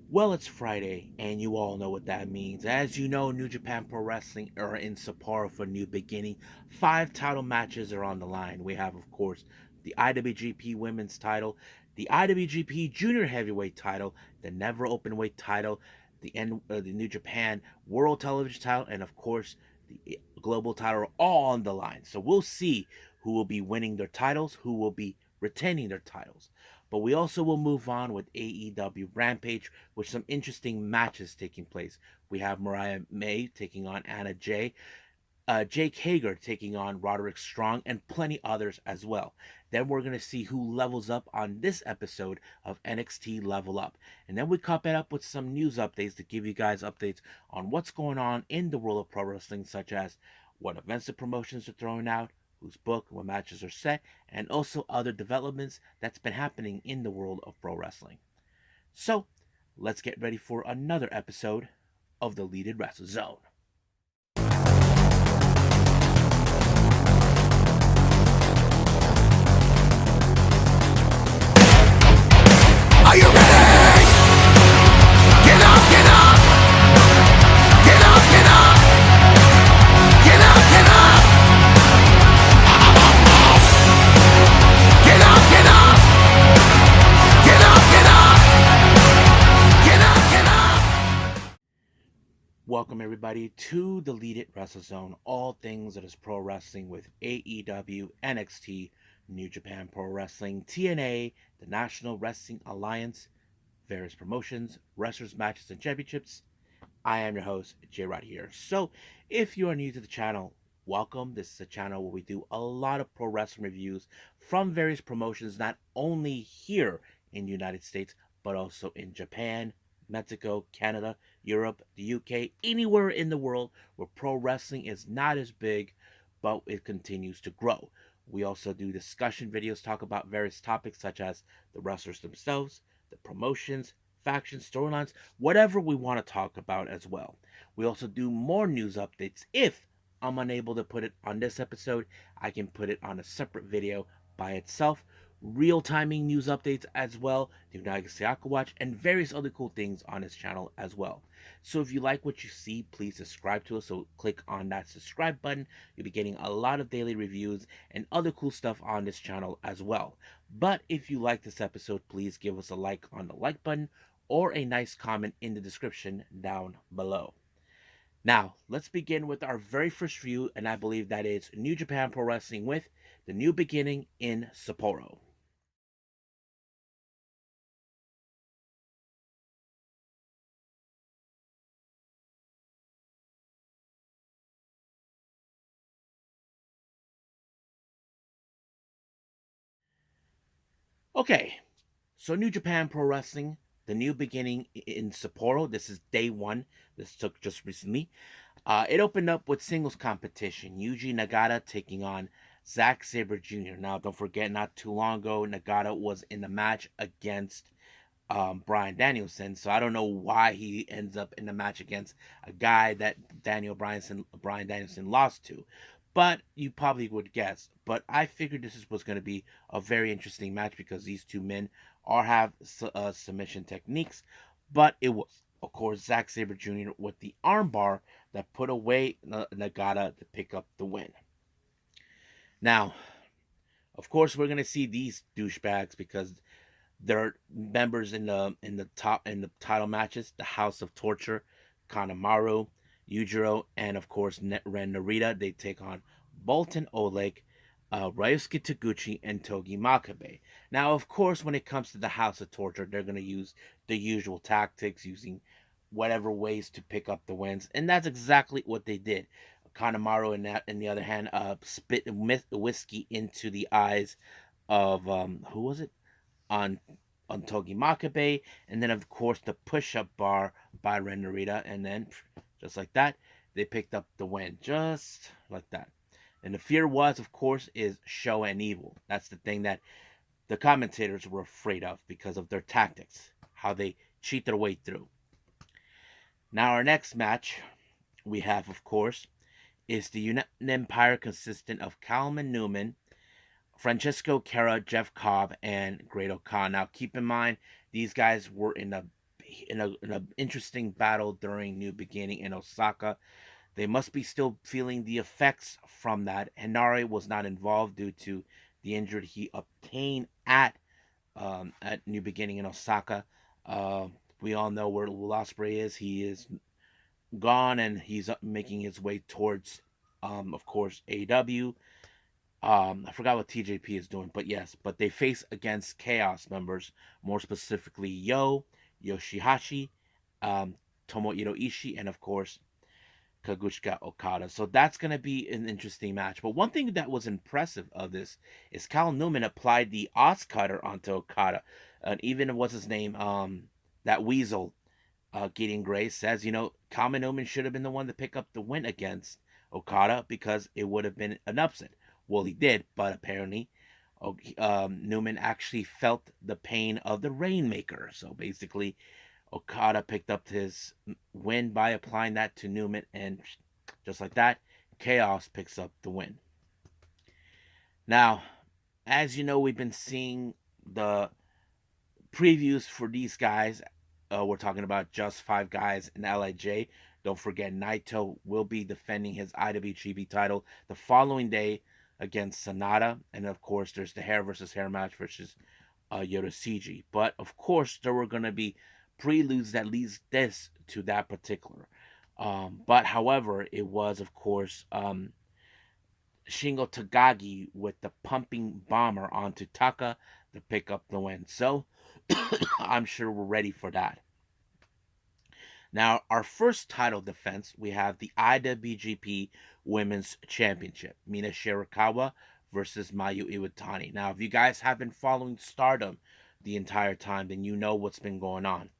Well, it's Friday, and you all know what that means. As you know, New Japan Pro Wrestling are in Sapporo for New Beginning. 5 title matches are on the line. We have, of course, the IWGP Women's title, the IWGP Junior Heavyweight title, the Never Openweight title, the New Japan World Television title, and of course, the Global title are all on the line. So we'll see who will be winning their titles, who will be retaining their titles. But we also will move on with AEW Rampage with some interesting matches taking place. We have Mariah May taking on Anna Jay, Jake Hager taking on Roderick Strong, and plenty others as well. Then we're going to see who levels up on this episode of NXT Level Up. And then we cop it up with some news updates to give you guys updates on what's going on in the world of pro wrestling, such as what events the promotions are throwing out, who's booked, what matches are set, and also other developments that's been happening in the world of pro wrestling. So, let's get ready for another episode of the Leaded Wrestle Zone. Are you ready? Get up, get up! Get up, get up! Get up, get up! Get up, get up! Get up, get up! Get up, get up! Welcome everybody to the Leaded Wrestle Zone, all things that is pro wrestling with AEW, NXT, New Japan Pro Wrestling, TNA, the National Wrestling Alliance, various promotions, wrestlers, matches, and championships. I am your host, J Rod here. So, if you are new to the channel, welcome. This is a channel where we do a lot of pro wrestling reviews from various promotions, not only here in the United States, but also in Japan, Mexico, Canada, Europe, the UK, anywhere in the world where pro wrestling is not as big, but it continues to grow. We also do discussion videos, talk about various topics such as the wrestlers themselves, the promotions, factions, storylines, whatever we want to talk about as well. We also do more news updates. If I'm unable to put it on this episode, I can put it on a separate video by itself. Real timing news updates as well, the Nagasaki Watch, and various other cool things on this channel as well. So if you like what you see, please subscribe to us. So click on that subscribe button. You'll be getting a lot of daily reviews and other cool stuff on this channel as well. But if you like this episode, please give us a like on the like button or a nice comment in the description down below. Now, let's begin with our very first review, and I believe that is New Japan Pro Wrestling with the New Beginning in Sapporo. Okay, so New Japan Pro Wrestling, the New Beginning in Sapporo. This is day one. This took just recently. It opened up with singles competition. Yuji Nagata taking on Zack Sabre Jr. Now, don't forget, not too long ago, Nagata was in the match against Bryan Danielson. So I don't know why he ends up in the match against a guy that Bryan Danielson lost to. But you probably would guess. But I figured was going to be a very interesting match because these two men have submission techniques. But it was, of course, Zack Sabre Jr. with the armbar that put away Nagata to pick up the win. Now, of course, we're going to see these douchebags because they're members in the title matches, the House of Torture, Kanemaru, Yujiro, and of course Ren Narita. They take on Bolton Oleg, Ryusuke Taguchi, and Togi Makabe. Now, of course, when it comes to the House of Torture, they're going to use the usual tactics, using whatever ways to pick up the wins, and that's exactly what they did. Kanemaru, in the other hand, spit whiskey into the eyes of who was it? on Togi Makabe, and then of course the push-up bar by Ren Narita, and then just like that, they picked up the win, just like that. And the fear was, of course, is show and evil. That's the thing that the commentators were afraid of because of their tactics, how they cheat their way through. Now our next match we have, of course, is the United Empire consisting of Calman Newman, Francesco Cara, Jeff Cobb, and Great Khan. Now, keep in mind, these guys were in a in a interesting battle during New Beginning in Osaka. They must be still feeling the effects from that. Henare was not involved due to the injury he obtained at New Beginning in Osaka. Uh, we all know where Will Ospreay is. He is gone, and he's making his way towards, of course, AEW. I forgot what TJP is doing, but yes, but they face against Chaos members, more specifically Yoshihashi, um, Tomohiro Ishii, and of course Kaguchika Okada. So that's going to be an interesting match. But one thing that was impressive of this is Cal Newman applied the Oz Cutter onto Okada, and even what's his name, that Weasel, Gideon Gray says, Kama Newman should have been the one to pick up the win against Okada because it would have been an upset. Well, he did, but apparently Newman actually felt the pain of the Rainmaker. So basically, Okada picked up his win by applying that to Newman, and just like that, Chaos picks up the win. Now, as you know, we've been seeing the previews for these guys. We're talking about just five guys in LIJ. Don't forget, Naito will be defending his IWGP title the following day against Sonata. And of course, there's the hair versus hair match versus Yoda. But of course, there were going to be preludes that leads this to that particular. But however, it was, of course, Shingo Takagi with the pumping bomber onto Taka to pick up the win. So I'm sure we're ready for that. Now, our first title defense, we have the IWGP Women's Championship. Mina Shirakawa versus Mayu Iwatani. Now, if you guys have been following Stardom the entire time, then you know what's been going on.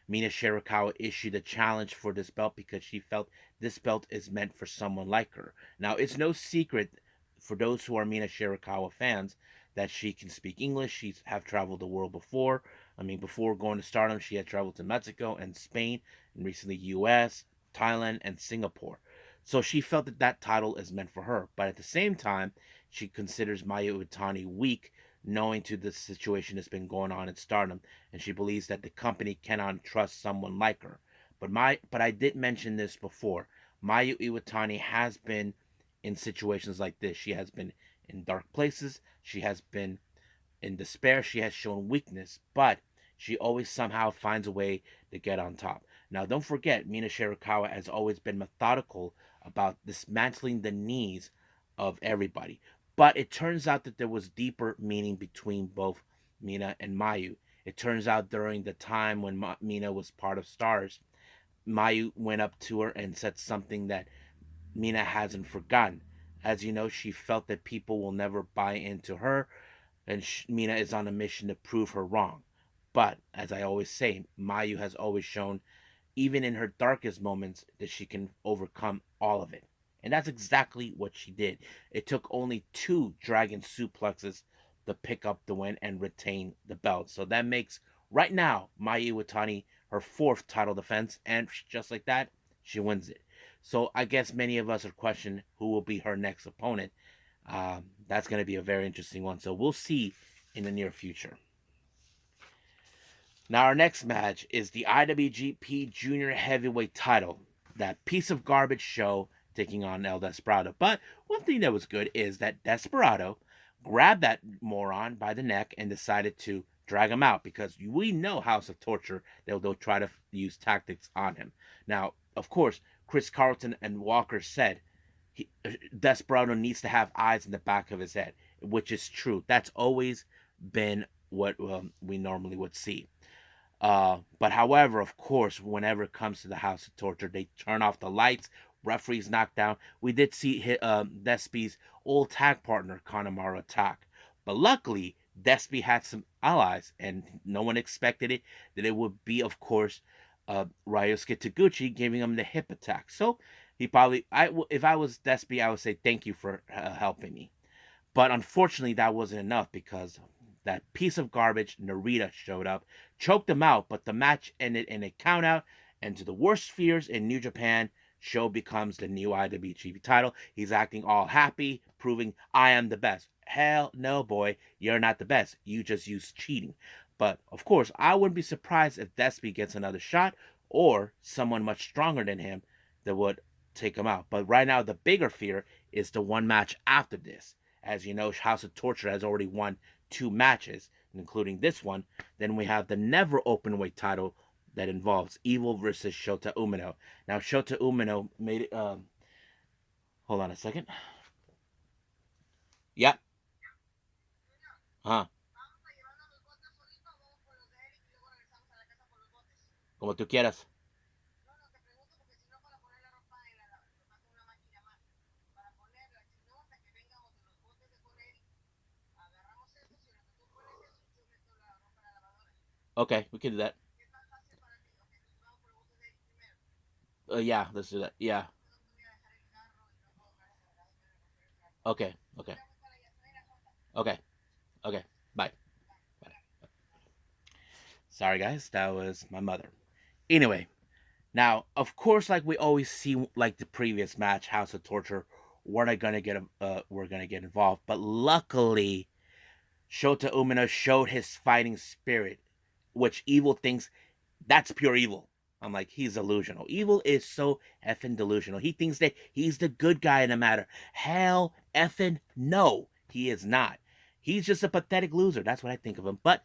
Mina Shirakawa issued a challenge for this belt because she felt this belt is meant for someone like her. Now, it's no secret for those who are Mina Shirakawa fans that she can speak English. She's have traveled the world before. I mean, before going to Stardom, she had traveled to Mexico and Spain, and recently U.S., Thailand, and Singapore. So she felt that that title is meant for her. But at the same time, she considers Mayu Iwatani weak, knowing to the situation that's been going on in Stardom, and she believes that the company cannot trust someone like her. But I did mention this before. Mayu Iwatani has been in situations like this. She has been in dark places. She has been in despair. She has shown weakness, but she always somehow finds a way to get on top. Now, don't forget, Mina Shirakawa has always been methodical about dismantling the knees of everybody. But it turns out that there was deeper meaning between both Mina and Mayu. It turns out during the time when Mina was part of Stars, Mayu went up to her and said something that Mina hasn't forgotten. As you know, she felt that people will never buy into her, and Mina is on a mission to prove her wrong. But, as I always say, Mayu has always shown, even in her darkest moments, that she can overcome all of it. And that's exactly what she did. It took only 2 dragon suplexes to pick up the win and retain the belt. So that makes, right now, Mayu Iwatani her 4th title defense, and just like that, she wins it. So I guess many of us are questioning who will be her next opponent. That's going to be a very interesting one. So we'll see in the near future. Now, our next match is the IWGP Junior Heavyweight title. That piece of garbage show taking on El Desperado. But one thing that was good is that Desperado grabbed that moron by the neck and decided to drag him out because we know House of Torture, they'll try to use tactics on him. Now, of course, Chris Carlton and Walker said Desperado needs to have eyes in the back of his head, which is true. That's always been what we normally would see. But however, of course, whenever it comes to the House of Torture, they turn off the lights, referees knocked down. We did see Despy's old tag partner, Kanemaru, attack. But luckily, Despy had some allies, and no one expected it, that it would be, of course, Ryosuke Taguchi giving him the hip attack. So he probably, if I was Despy, I would say thank you for helping me. But unfortunately, that wasn't enough because that piece of garbage, Narita, showed up, choked him out, but the match ended in a countout. And to the worst fears in New Japan, Show becomes the new IWGP title. He's acting all happy, proving I am the best. Hell no, boy, you're not the best. You just use cheating. But of course, I wouldn't be surprised if Despy gets another shot or someone much stronger than him that would take him out. But right now, the bigger fear is the one match after this. As you know, House of Torture has already won 2 matches, including this one. Then we have the never openweight title that involves Evil versus Shota Umino. Now, Shota Umino made it. Hold on a second. Yep. Huh. Como tú quieras. Okay, we can do that. Yeah, let's do that. Yeah. Okay. Okay. Okay. Okay. Bye. Bye. Sorry, guys. That was my mother. Anyway, now, of course, like we always see, like the previous match, House of Torture, we're gonna get involved. But luckily, Shota Umino showed his fighting spirit, which Evil thinks that's pure evil. I'm like, he's delusional. Evil is so effing delusional. He thinks that he's the good guy in the matter. Hell effing no, he is not. He's just a pathetic loser. That's what I think of him. But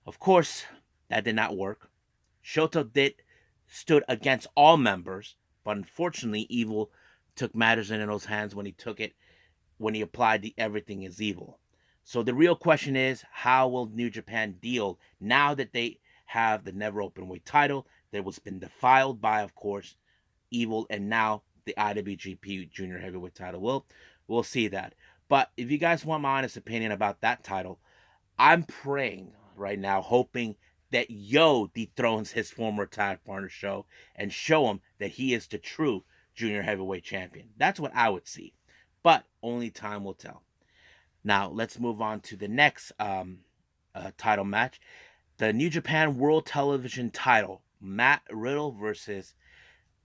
of course, that did not work. Shoto did stood against all members, but unfortunately, Evil took matters in his hands when he applied the everything is evil. So the real question is, how will New Japan deal now that they have the never open weight title that was been defiled by, of course, Evil, and now the IWGP Junior Heavyweight title? We'll see that. But if you guys want my honest opinion about that title, I'm praying right now, hoping that Yo dethrones his former tag partner show him that he is the true junior heavyweight champion. That's what I would see. But only time will tell. Now let's move on to the next title match, the New Japan World Television title, Matt Riddle versus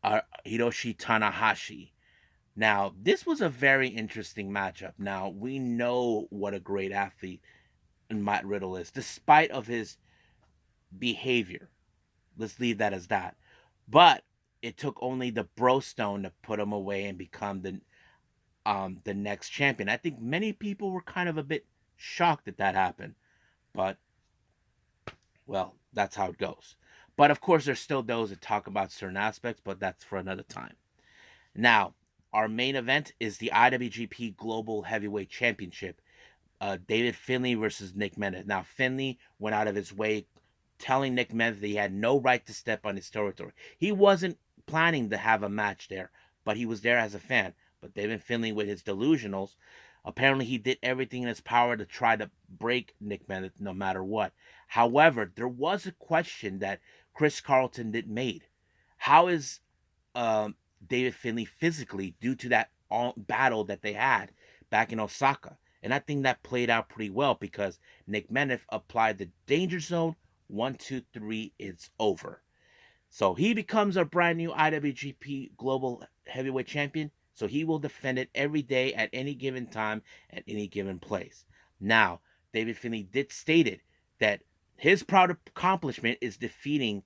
Hiroshi Tanahashi. Now this was a very interesting matchup. Now we know what a great athlete Matt Riddle is, despite of his behavior. Let's leave that as that. But it took only the Bro Stone to put him away and become the next champion. I think many people were kind of a bit shocked that happened, but well, that's how it goes. But of course, there's still those that talk about certain aspects, but that's for another time. Now, our main event is the IWGP Global Heavyweight Championship. David Finlay versus Nick Menace. Now, Finlay went out of his way telling Nick Menace that he had no right to step on his territory. He wasn't planning to have a match there, but he was there as a fan. But David Finlay, with his delusionals, apparently he did everything in his power to try to break Nick Menace no matter what. However, there was a question that Chris Carlton did made. How is David Finlay physically due to that battle that they had back in Osaka? And I think that played out pretty well because Nick Menace applied the danger zone. 1, 2, 3, it's over. So he becomes a brand new IWGP Global Heavyweight Champion. So he will defend it every day at any given time at any given place. Now, David Finlay did stated that his proud accomplishment is defeating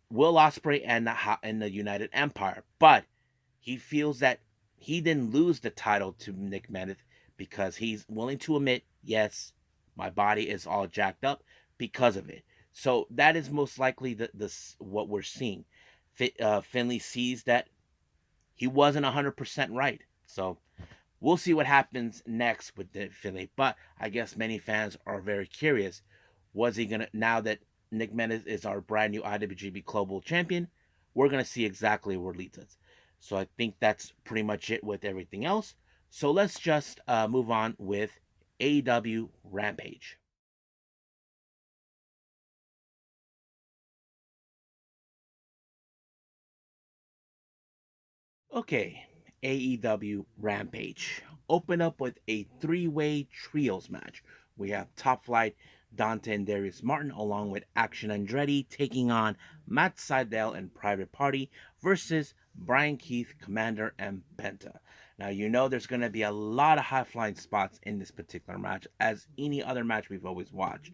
Will Ospreay and the United Empire, but he feels that he didn't lose the title to Nick Menace because he's willing to admit, yes, my body is all jacked up because of it. So that is most likely what we're seeing. Finlay sees that he wasn't 100% right. So we'll see what happens next with Finlay. But I guess many fans are very curious. Was he going to, now that Nick Menace is our brand new IWGP Global Champion, we're going to see exactly where it leads us. So I think that's pretty much it with everything else. So let's just move on with AEW Rampage. Okay, AEW Rampage. Open up with a three-way trios match. We have Top Flight, Dante and Darius Martin, along with Action Andretti, taking on Matt Sydal and Private Party versus Brian Keith, Commander, and Penta. Now, you know there's going to be a lot of high-flying spots in this particular match, as any other match we've always watched.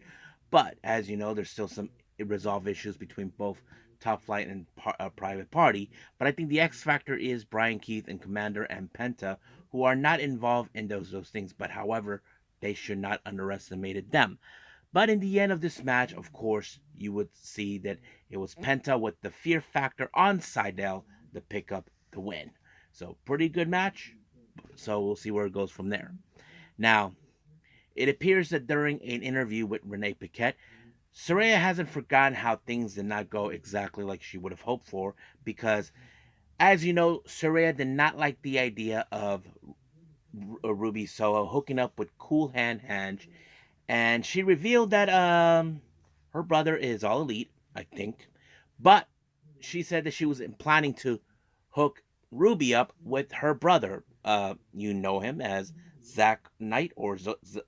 But as you know, there's still some resolved issues between both Top Flight and Private Party. But I think the X factor is Brian Keith and Commander and Penta, who are not involved in those things. But however, they should not underestimate them. But in the end of this match, of course, you would see that it was Penta with the fear factor on Seidel to pick up the win. So pretty good match. So we'll see where it goes from there. Now, it appears that during an interview with Renee Paquette, Saraya hasn't forgotten how things did not go exactly like she would have hoped for because, as you know, Saraya did not like the idea of Ruby Soho hooking up with Cool Hand Hange, and she revealed that her brother is all elite, I think, but she said that she was planning to hook Ruby up with her brother. You know him as Zack Knight or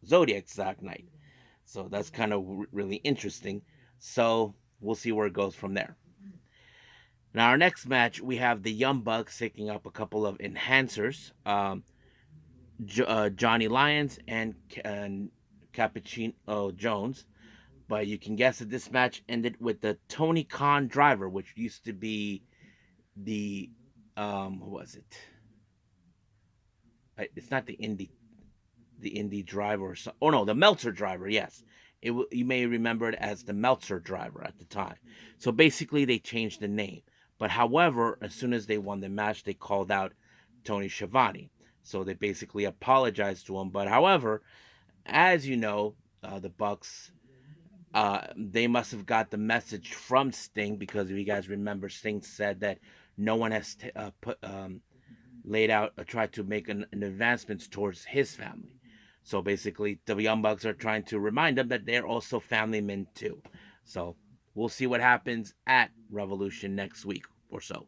Zodiac Zack Knight. So that's kind of really interesting. So we'll see where it goes from there. Now, our next match, we have the Young Bucks taking up a couple of enhancers, Johnny Lyons and Cappuccino Jones. But you can guess that this match ended with the Tony Khan driver, which used to be the what was it? It's not the indie driver or so. Oh no, the Meltzer driver. Yes, you may remember it as the Meltzer driver at the time. So basically, they changed the name. But however, as soon as they won the match, they called out Tony Schiavone. So they basically apologized to him. But however, as you know, the Bucks they must have got the message from Sting because if you guys remember, Sting said that no one has laid out or tried to make an advancements towards his family. So basically, the Young Bucks are trying to remind them that they're also family men too. So we'll see what happens at Revolution next week or so.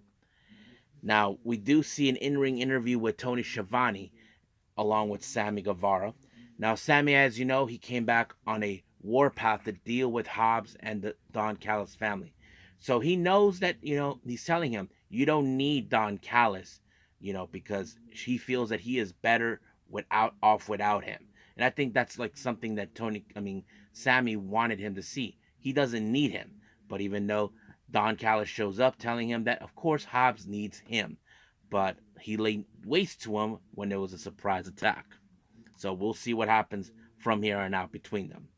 Now we do see an in-ring interview with Tony Schiavone along with Sammy Guevara. Now Sammy, as you know, he came back on a warpath to deal with Hobbs and the Don Callis family. So he knows that, he's telling him, you don't need Don Callis, because he feels that he is better without him. And I think that's like something that Sammy wanted him to see. He doesn't need him. But even though Don Callis shows up telling him that, of course, Hobbs needs him. But he laid waste to him when there was a surprise attack. So we'll see what happens from here on out between them.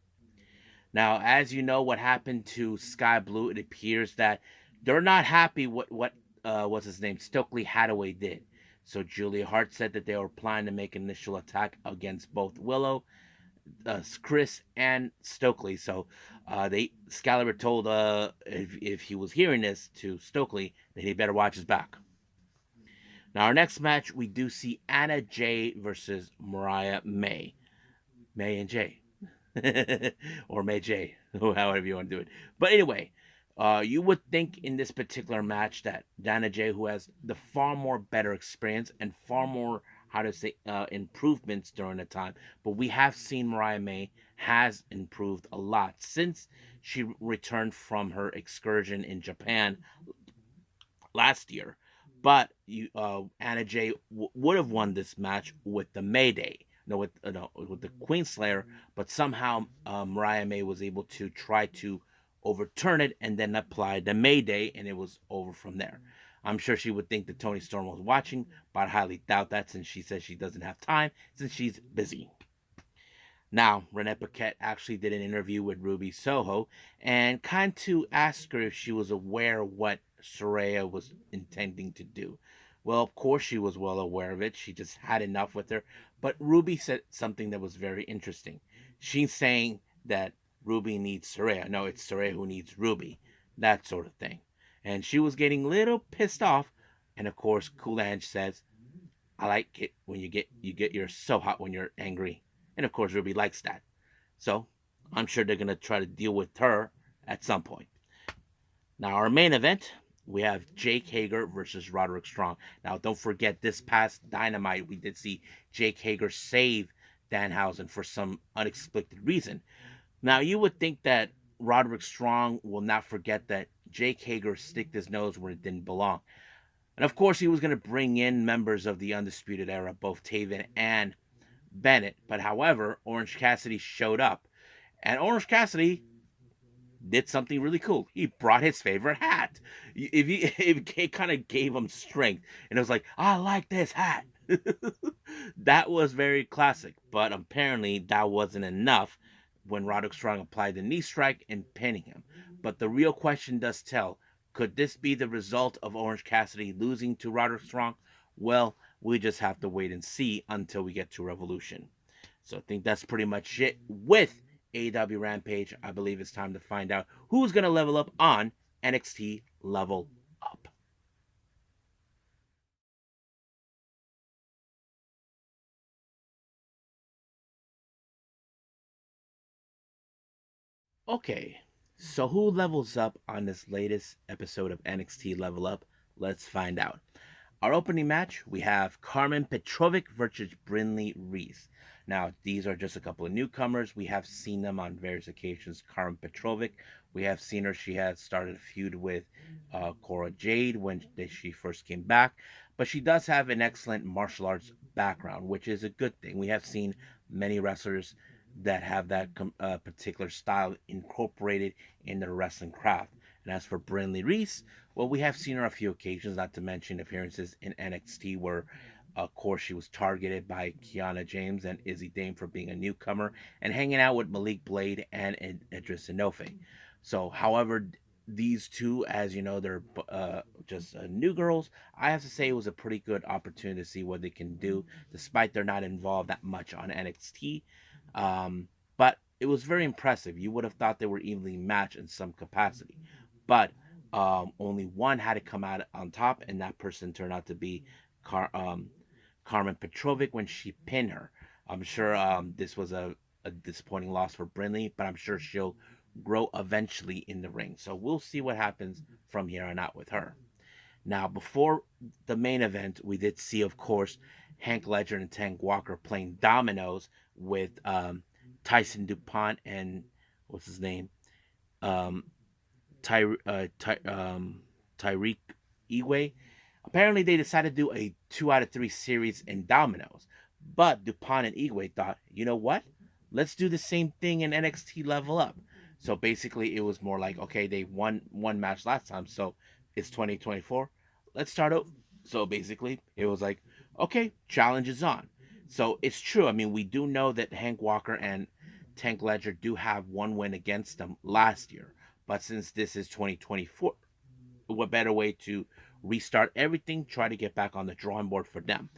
Now, as you know, what happened to Sky Blue, it appears that they're not happy what what's his name, Stokely Hathaway did. So Julia Hart said that they were planning to make an initial attack against both Willow, Chris, and Stokely. So Excalibur told if he was hearing this to Stokely that he better watch his back. Now, our next match, we do see Anna Jay versus Mariah May. May and Jay. Or May J, however you want to do it. But anyway, you would think in this particular match that Dana J, who has the far more better experience and far more, improvements during the time. But we have seen Mariah May has improved a lot since she returned from her excursion in Japan last year. But Anna Jay would have won this match with the Mayday, with the Queen Slayer, but somehow Mariah May was able to try to overturn it and then apply the Mayday, and it was over from there. I'm sure she would think that Tony Storm was watching, but I highly doubt that since she says she doesn't have time since she's busy. Now, Renee Paquette actually did an interview with Ruby Soho and kind of asked her if she was aware what Saraya was intending to do. Well, of course she was well aware of it. She just had enough with her. But Ruby said something that was very interesting. She's saying that Ruby needs Saraya. No, it's Saraya who needs Ruby. That sort of thing. And she was getting a little pissed off. And of course, Cool Ange says, I like it when you're so hot when you're angry. And of course, Ruby likes that. So I'm sure they're going to try to deal with her at some point. Now, our main event, we have Jake Hager versus Roderick Strong. Now, don't forget, this past Dynamite, we did see Jake Hager save Danhausen for some unexpected reason. Now, you would think that Roderick Strong will not forget that Jake Hager sticked his nose where it didn't belong. And of course, he was going to bring in members of the Undisputed Era, both Taven and Bennett. But however, Orange Cassidy showed up. And Orange Cassidy did something really cool. He brought his favorite hat. If he, it kind of gave him strength, and it was like, I like this hat. That was very classic, but apparently that wasn't enough when Roderick Strong applied the knee strike and pinning him. But the real question does tell: could this be the result of Orange Cassidy losing to Roderick Strong? Well, we just have to wait and see until we get to Revolution. So I think that's pretty much it with AEW Rampage. I believe it's time to find out who's going to level up on NXT Level Up. Okay, so who levels up on this latest episode of NXT Level Up? Let's find out. Our opening match, we have Carmen Petrovic versus Brinley Reese. Now, these are just a couple of newcomers. We have seen them on various occasions. Carmen Petrovic, we have seen her. She has started a feud with Cora Jade when she first came back. But she does have an excellent martial arts background, which is a good thing. We have seen many wrestlers that have that particular style incorporated in their wrestling craft. And as for Brinley Reese, well, we have seen her a few occasions, not to mention appearances in NXT where, of course, she was targeted by Kiana James and Izzy Dame for being a newcomer and hanging out with Malik Blade and Idris Inofe. So, however, these two, as you know, they're just new girls. I have to say it was a pretty good opportunity to see what they can do, despite they're not involved that much on NXT. But it was very impressive. You would have thought they were evenly matched in some capacity, but only one had to come out on top, and that person turned out to be Car- um, Carmen Petrovic when she pinned her. I'm sure this was a disappointing loss for Brinley, but I'm sure she'll grow eventually in the ring. So we'll see what happens from here on out with her. Now, before the main event, we did see, of course, Hank Ledger and Tank Walker playing dominoes with Tyson DuPont and what's his name? Um, Ty, Ty, Tyreek Eway. Apparently, they decided to do a 2 out of 3 series in dominoes. But DuPont and Eway thought, you know what? Let's do the same thing in NXT Level Up. So basically, it was more like, okay, they won one match last time, so it's 2024. Let's start out. So basically, it was like, okay, challenge is on. So it's true. I mean, we do know that Hank Walker and Tank Ledger do have one win against them last year. But since this is 2024, what better way to restart everything, try to get back on the drawing board for them.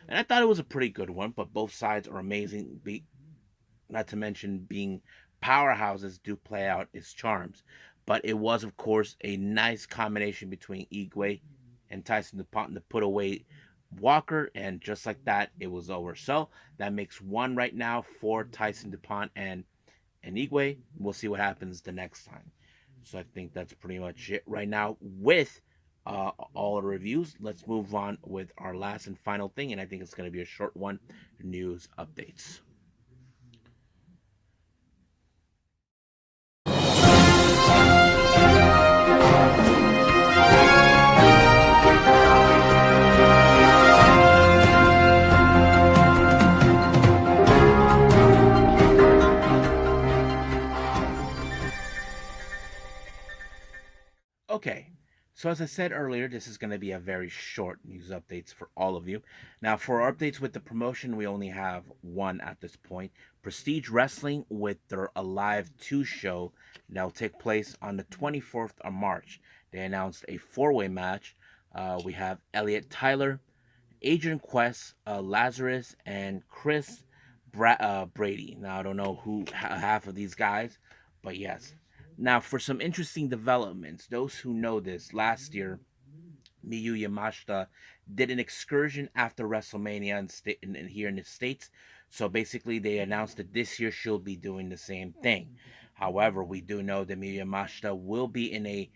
And I thought it was a pretty good one, but both sides are amazing. Not to mention being powerhouses do play out its charms. But it was, of course, a nice combination between Igwe and Tyson DuPont to put away Walker, and just like that, it was over. So that makes one right now for Tyson DuPont and Igwe. We'll see what happens the next time. So I think that's pretty much it right now with all the reviews. Let's move on with our last and final thing, and I think it's going to be a short one: news updates. Okay, so as I said earlier, this is going to be a very short news updates for all of you. Now, for our updates with the promotion, we only have one at this point. Prestige Wrestling with their Alive 2 show that will take place on the 24th of March. They announced a four-way match. We have Elliot Tyler, Adrian Quest, Lazarus, and Chris Brady. Now, I don't know who half of these guys, but yes. Now, for some interesting developments, those who know this, last year, Miyu Yamashita did an excursion after WrestleMania here in the States. So basically, they announced that this year she'll be doing the same thing. However, we do know that Miyu Yamashita will be in a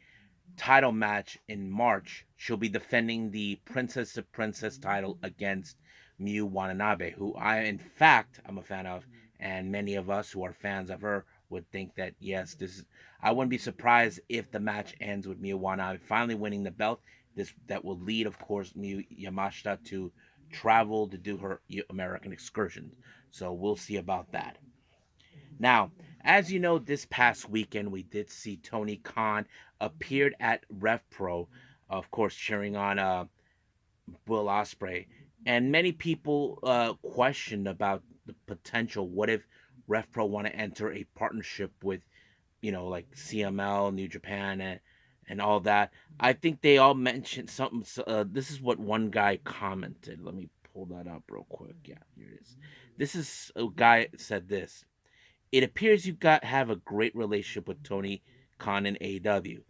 title match in March. She'll be defending the Princess to Princess title against Miyu Watanabe, who in fact, I'm a fan of, and many of us who are fans of her would think that yes, this is. I wouldn't be surprised if the match ends with Miyu Watanabe finally winning the belt. This that will lead, of course, Miyu Yamashita to travel to do her American excursion. So we'll see about that. Now, As you know, this past weekend we did see Tony Khan appeared at RevPro, of course, cheering on Will Osprey, and many people questioned about the potential. What if RevPro want to enter a partnership with, like CML, New Japan, and all that? I think they all mentioned something. This is what one guy commented. Let me pull that up real quick. Yeah, here it is. This is a guy said this. It appears you got have a great relationship with Tony Khan and AEW.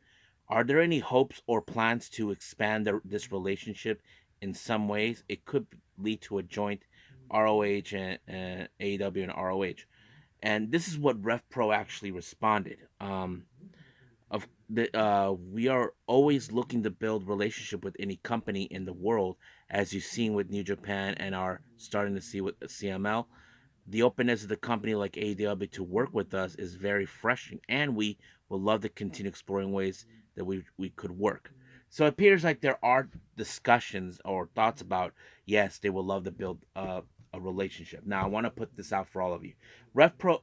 Are there any hopes or plans to expand this relationship in some ways? It could lead to a joint ROH and AEW and ROH. And this is what RevPro actually responded. We are always looking to build relationship with any company in the world, as you've seen with New Japan and are starting to see with CML. The openness of the company like AEW to work with us is very refreshing, and we will love to continue exploring ways that we could work. So it appears like there are discussions or thoughts about, yes, they will love to build a relationship. Now I want to put this out for all of you. RevPro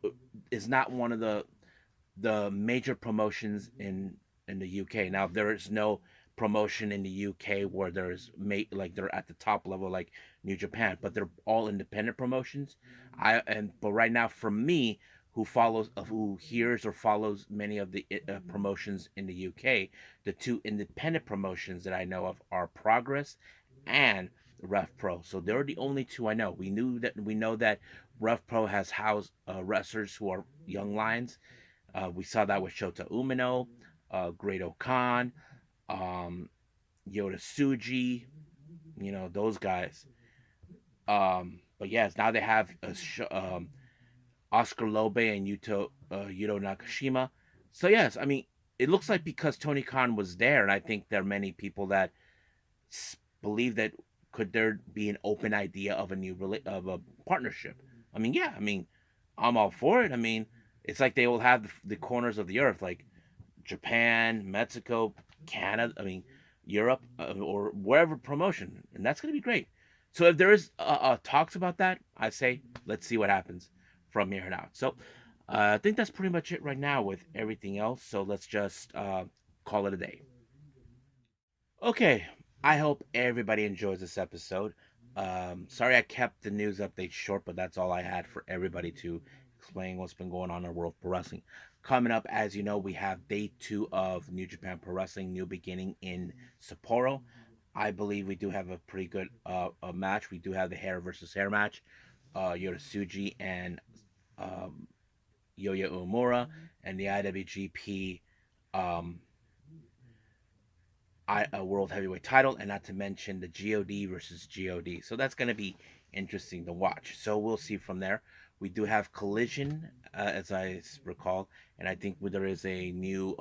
is not one of the major promotions in the UK. Now there is no promotion in the UK where there's like they're at the top level like New Japan, but they're all independent promotions. But right now for me, who hears or follows many of the promotions in the UK, the two independent promotions that I know of are Progress and Ref Pro. So they're the only two I know. We know that Ref Pro has housed wrestlers who are young lions. We saw that with Shota Umino, Great Khan, um, Yoda Suji, those guys. But yes, now they have Oscar Lobe and Yuto Nakashima. So yes, I mean, it looks like because Tony Khan was there, and I think there are many people that believe that could there be an open idea of of a partnership. I mean, yeah, I mean, I'm all for it. I mean, it's like they will have the corners of the earth, like Japan, Mexico, Canada, I mean, Europe, or wherever promotion, and that's going to be great. So if there is talks about that, I say let's see what happens from here on out. So I think that's pretty much it right now with everything else. So let's just call it a day. Okay, I hope everybody enjoys this episode. Sorry I kept the news update short, but that's all I had for everybody to explain what's been going on in the world of pro wrestling. Coming up, as you know, we have day 2 of New Japan Pro Wrestling New Beginning in Sapporo. I believe we do have a pretty good a match. We do have the hair versus hair match. Yoda and um, Yoya Uemura and the IWGP um, a world heavyweight title, and not to mention the God versus God. So that's going to be interesting to watch. So we'll see from there. We do have Collision, as I recall, and I think there is a new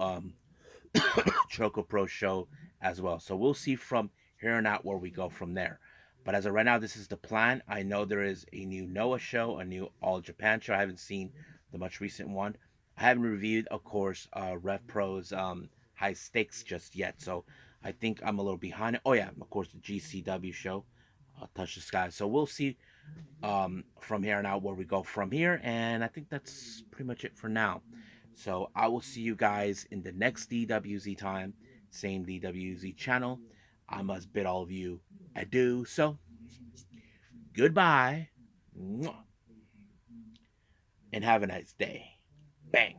Choco Pro show as well. So we'll see from here on out where we go from there. But as of right now, this is the plan. I know there is a new Noah show, a new All Japan show. I haven't seen the much recent one. I haven't reviewed, of course, Rev Pro's High Stakes just yet. So I think I'm a little behind it. Oh, yeah, of course, the GCW show, Touch the Sky. So we'll see from here on out where we go from here. And I think that's pretty much it for now. So I will see you guys in the next DWZ time, same DWZ channel. I must bid all of you adieu. So goodbye and have a nice day. Bang.